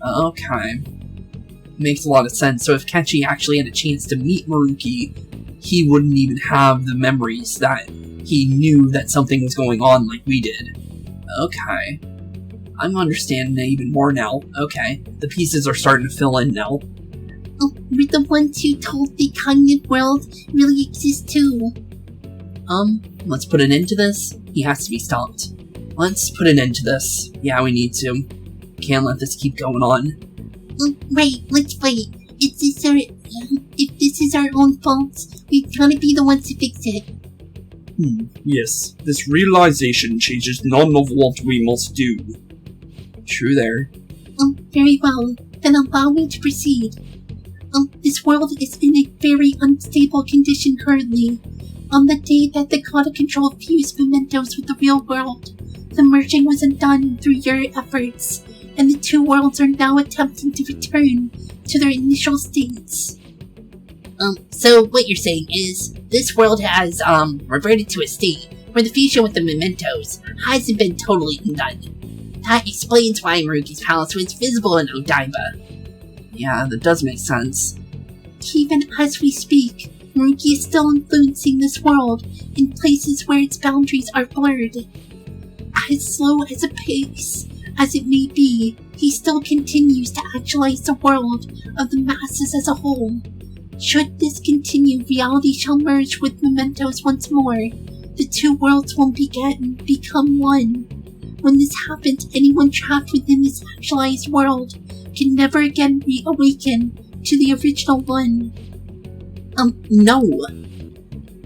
Okay. Makes a lot of sense. So if Kechi actually had a chance to meet Maruki, he wouldn't even have the memories that he knew that something was going on like we did. Okay. I'm understanding it even more now. Okay. The pieces are starting to fill in now. Oh, we're the ones who told the cognitive world really exists too. Let's put an end to this. He has to be stopped. Let's put an end to this. Yeah, we need to. Can't let this keep going on. Right, let's fight. If this is our own fault, we've gotta be the ones to fix it. Yes, this realization changes none of what we must do. True there. Very well. Then allow me to proceed. This world is in a very unstable condition currently. On the day that the God of Control fused mementos with the real world, the merging was undone through your efforts, and the two worlds are now attempting to return to their initial states. So what you're saying is, this world has, reverted to a state where the fusion with the mementos hasn't been totally undone. That explains why Maruki's palace was visible in Odaiba. Yeah, that does make sense. Even as we speak, Maruki is still influencing this world in places where its boundaries are blurred. As slow as a pace as it may be, he still continues to actualize the world of the masses as a whole. Should this continue, reality shall merge with mementos once more. The two worlds will become one. When this happens, anyone trapped within this actualized world can never again reawaken to the original one. No.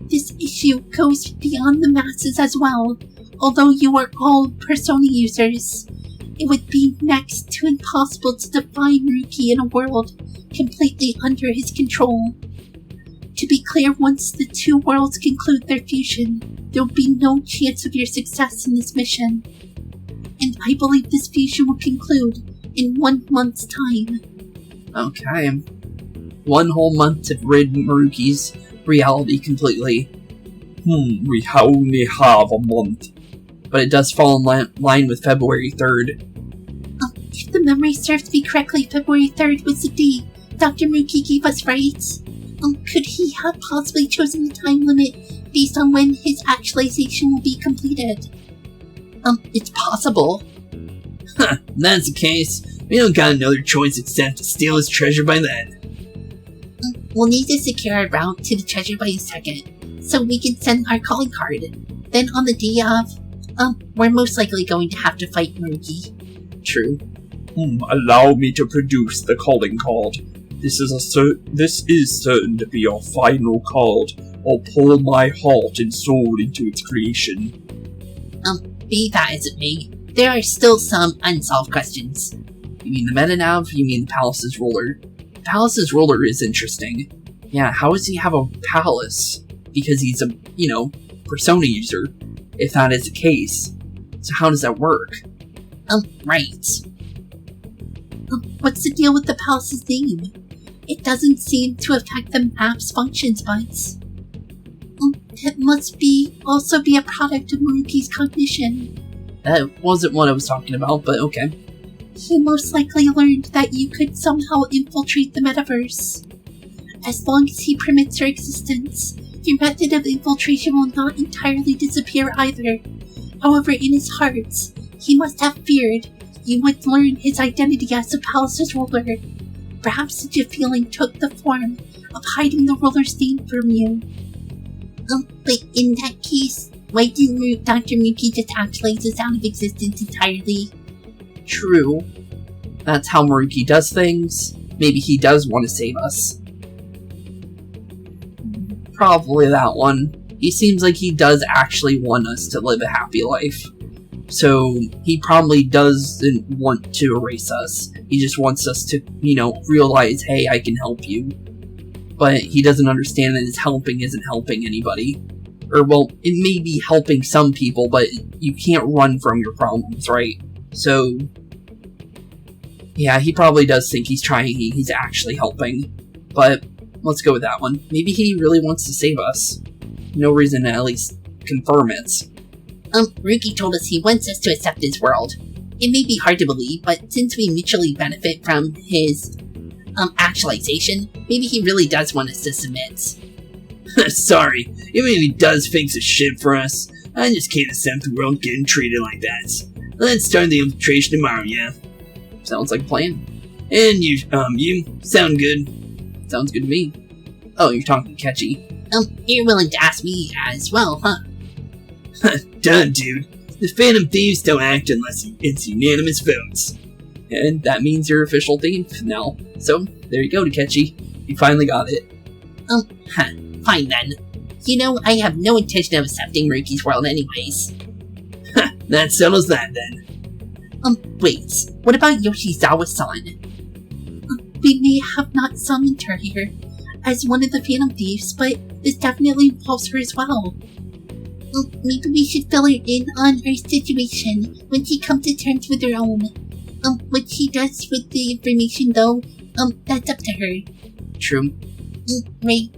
This issue goes beyond the masses as well. Although you are all persona users, it would be next to impossible to define Maruki in a world completely under his control. To be clear, once the two worlds conclude their fusion, there will be no chance of your success in this mission. And I believe this fusion will conclude in 1 month's time. Okay. 1 whole month to rid Maruki's reality completely. We only have a month. But it does fall in line with February 3rd. If the memory serves me correctly, February 3rd was the date Dr. Maruki gave us, right? Could he have possibly chosen a time limit based on when his actualization will be completed? It's possible. That's the case. We don't got another choice except to steal his treasure by then. We'll need to secure our route to the treasure by a second, so we can send our calling card. Then on the day of, we're most likely going to have to fight Maruki. True. Allow me to produce the calling card. This is certain to be your final card, or pull my heart and soul into its creation. Be that as it may, there are still some unsolved questions. You mean the meta-nav? You mean the palace's ruler? The palace's ruler is interesting. Yeah, how does he have a palace? Because he's a, persona user, if that is the case. So how does that work? Right. What's the deal with the palace's name? It doesn't seem to affect the map's functions, but it must also be a product of Maruki's cognition. That wasn't what I was talking about, but okay. He most likely learned that you could somehow infiltrate the metaverse. As long as he permits your existence, your method of infiltration will not entirely disappear either. However, in his heart, he must have feared you would learn his identity as the palace's ruler. Perhaps such a feeling took the form of hiding the ruler's name from you. But in that case, why didn't Dr. Maruki just actualize us out of existence entirely? True. That's how Maruki does things. Maybe he does want to save us. Probably that one. He seems like he does actually want us to live a happy life. So, he probably doesn't want to erase us. He just wants us to, realize, hey, I can help you. But he doesn't understand that his helping isn't helping anybody. Or, well, it may be helping some people, but you can't run from your problems, right? So, Yeah, he probably does think he's trying, he's actually helping. But let's go with that one. Maybe he really wants to save us. No reason to at least confirm it. Maruki told us he wants us to accept his world. It may be hard to believe, but since we mutually benefit from his, actualization, maybe he really does want us to submit. Sorry, even if he does fix a shit for us, I just can't accept the world getting treated like that. Let's start the infiltration tomorrow, yeah? Sounds like a plan. And you sound good. Sounds good to me. Oh, you're talking to Kechi. You're willing to ask me as well, huh? Duh, dude. The Phantom Thieves don't act unless it's unanimous votes. And that means you're official thief now. So, there you go, Takechi. You finally got it. Fine then. You know, I have no intention of accepting Maruki's world anyways. That settles that then. Wait. What about Yoshizawa-san? We may have not summoned her here as one of the Phantom Thieves, but this definitely involves her as well. Maybe we should fill her in on her situation when she comes to terms with her own. What she does with the information though, that's up to her. True. Right.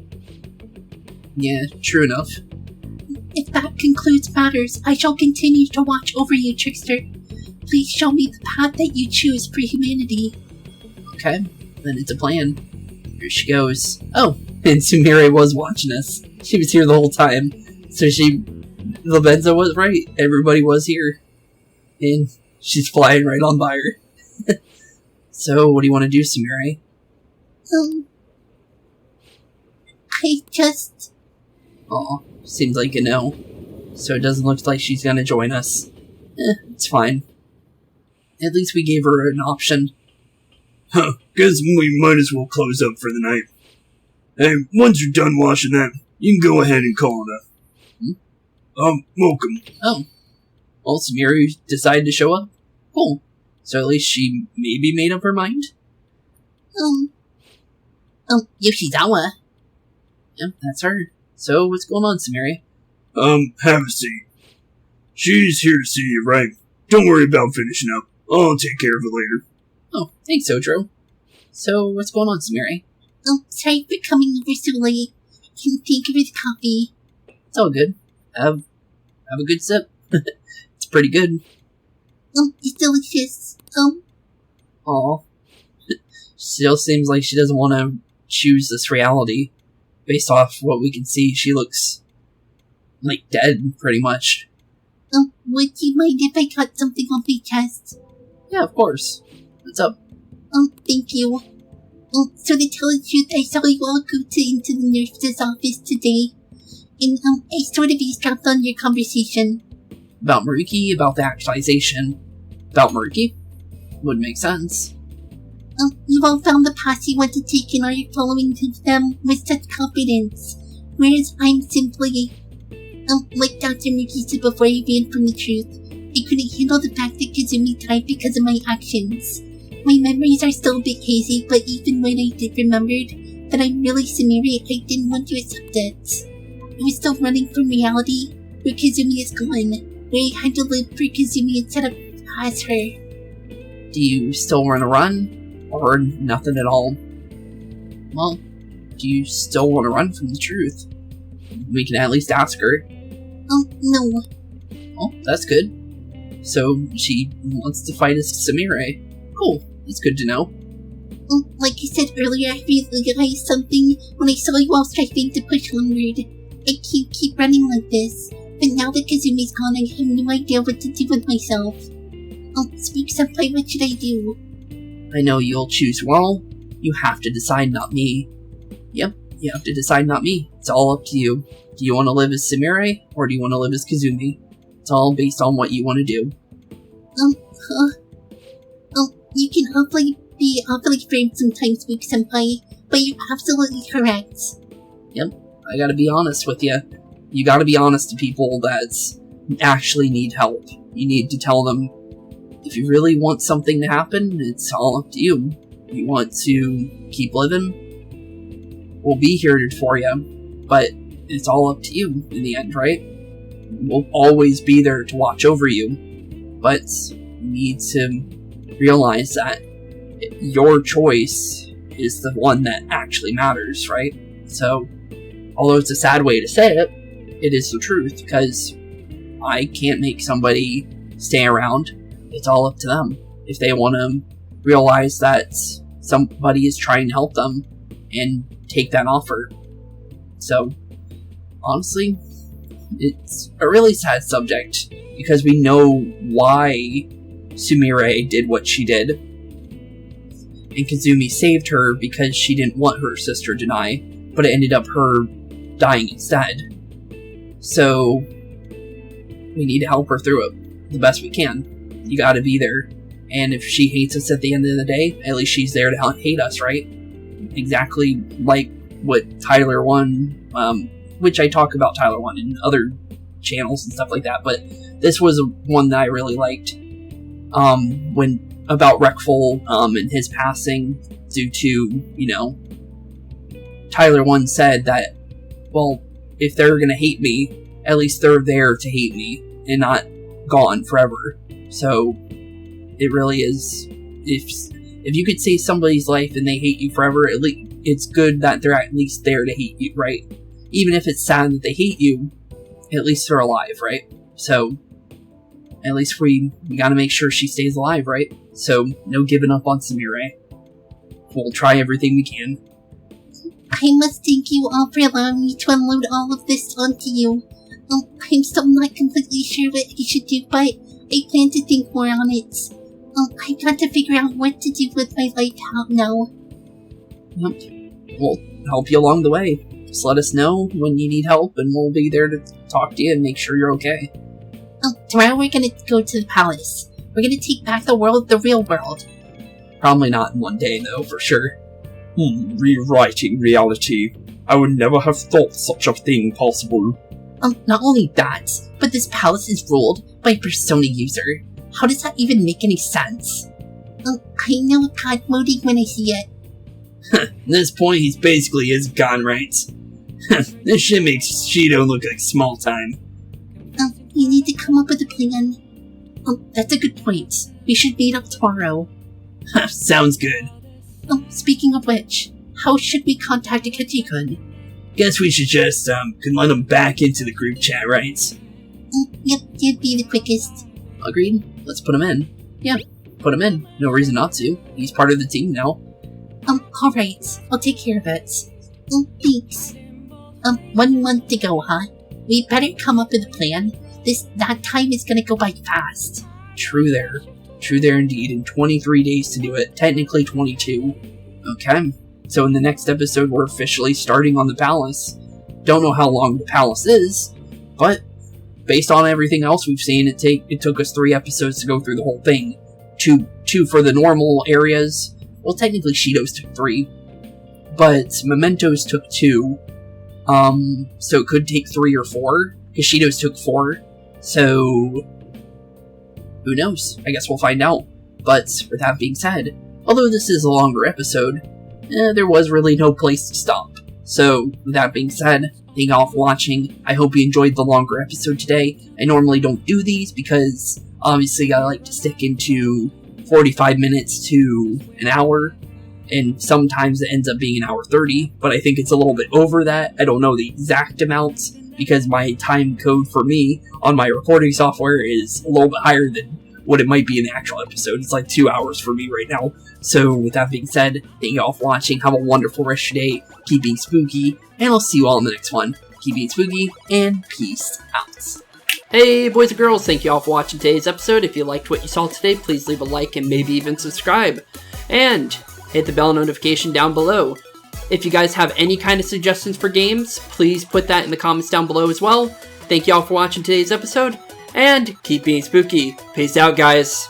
Yeah, true enough. If that concludes matters, I shall continue to watch over you, Trickster. Please show me the path that you choose for humanity. Okay, then it's a plan. Here she goes. Oh, and Sumire was watching us. She was here the whole time. So Lavenza was right. Everybody was here. And she's flying right on by her. So, what do you want to do, Sumire? I just... Aw, seems like a no. So it doesn't look like she's gonna join us. It's fine. At least we gave her an option. Guess we might as well close up for the night. Hey, once you're done washing that, you can go ahead and call it up. Welcome. Oh. Well, Sumire decided to show up? Cool. So at least she maybe made up her mind? Yoshizawa. Yep, that's her. So, what's going on, Sumire? Have a seat. She's here to see you, right? Don't worry about finishing up. I'll take care of it later. Oh, thanks, Otro. So, what's going on, Sumire? Sorry for coming over so late. And thank you for the coffee. It's all good. Have a good sip. It's pretty good. It's delicious. Aw. Still seems like she doesn't want to choose this reality. Based off what we can see, she looks like dead, pretty much. Would you mind if I got something on my chest? Yeah, of course. What's up? Thank you. So to tell the truth, I saw you all go into the nurse's office today. And, I sort of eavesdropped on your conversation. About Maruki, about the actualization. About Maruki? Would make sense. You all found the path you want to take and are following them with such confidence. Whereas I'm simply, like Dr. Maruki said before I ran from the truth, I couldn't handle the fact that Kasumi died because of my actions. My memories are still a bit hazy, but even when I did remembered that I'm really Sumire, I didn't want to accept it. I was still running from reality, where Kasumi is gone, where I had to live for Kasumi instead of as her. Do you still want to run? Or nothing at all? Well, do you still want to run from the truth? We can at least ask her. No. Oh, that's good. So, she wants to fight as Sumire. Cool, that's good to know. Like I said earlier, I realized something when I saw you all striving to push onward. I can't keep running like this, but now that Kazumi's gone, I have no idea what to do with myself. Spook-senpai, what should I do? I know you'll choose well. You have to decide, not me. Yep, you have to decide, not me. It's all up to you. Do you want to live as Sumire, or do you want to live as Kasumi? It's all based on what you want to do. You can be awfully firm sometimes, Spook-senpai, but you're absolutely correct. Yep, I gotta be honest with you. You gotta be honest to people that actually need help. You need to tell them, if you really want something to happen, it's all up to you. You want to keep living? We'll be here for you, but it's all up to you in the end, right? We'll always be there to watch over you, but you need to realize that your choice is the one that actually matters, right? So, although it's a sad way to say it, it is the truth, because I can't make somebody stay around. It's all up to them. If they want to realize that somebody is trying to help them and take that offer. So, honestly, it's a really sad subject, because we know why Sumire did what she did. And Kasumi saved her because she didn't want her sister to die, but it ended up her dying instead. So, we need to help her through it the best we can. You gotta be there. And if she hates us at the end of the day, at least she's there to hate us, right? Exactly like what Tyler 1, which I talk about Tyler 1 in other channels and stuff like that, but this was one that I really liked. When about Reckful and his passing due to, Tyler 1 said that, well, if they're gonna hate me, at least they're there to hate me and not gone forever. So it really is, if you could save somebody's life and they hate you forever, at least it's good that they're at least there to hate you, right? Even if it's sad that they hate you, at least they're alive, right? So at least we gotta make sure she stays alive, right? So no giving up on Sumire. We'll try everything we can. I must thank you all for allowing me to unload all of this onto you. I'm still not completely sure what I should do, but I plan to think more on it. I got to figure out what to do with my life now. Yep. We'll help you along the way. Just let us know when you need help, and we'll be there to talk to you and make sure you're okay. Tomorrow we're gonna go to the palace. We're gonna take back the real world. Probably not in one day, though, for sure. Rewriting reality. I would never have thought such a thing possible. Not only that, but this palace is ruled by a persona user. How does that even make any sense? I know God moding when I see it. At this point, he's basically his god rights. This shit makes Shido look like small time. We need to come up with a plan. That's a good point. We should meet up tomorrow. Sounds good. Speaking of which, how should we contact Akechi-kun? Guess we should just, can let him back into the group chat, right? Yep, he'd be the quickest. Agreed. Let's put him in. Yeah, put him in. No reason not to. He's part of the team now. Alright. I'll take care of it. Thanks. 1 month to go, huh? We better come up with a plan. That time is gonna go by fast. True there. True there indeed. In 23 days to do it. Technically 22. Okay. So in the next episode, we're officially starting on the palace. Don't know how long the palace is, but based on everything else we've seen, it took us 3 episodes to go through the whole thing. Two for the normal areas. Well, technically Shido's took 3, but Mementos took 2. So it could take 3 or 4. Shido's took 4. So who knows? I guess we'll find out. But with that being said, although this is a longer episode, there was really no place to stop. So, with that being said, thank you all for watching. I hope you enjoyed the longer episode today. I normally don't do these because, obviously, I like to stick into 45 minutes to an hour, and sometimes it ends up being an hour 30, but I think it's a little bit over that. I don't know the exact amounts, because my time code for me on my recording software is a little bit higher than what it might be in the actual episode. It's like 2 hours for me right now. So with that being said, thank you all for watching. Have a wonderful rest of your day. Keep being spooky, and I'll see you all in the next one. Keep being spooky, and peace out. Hey boys and girls, thank you all for watching today's episode. If you liked what you saw today, please leave a like and maybe even subscribe. And hit the bell notification down below. If you guys have any kind of suggestions for games, please put that in the comments down below as well. Thank you all for watching today's episode, and keep being spooky. Peace out, guys.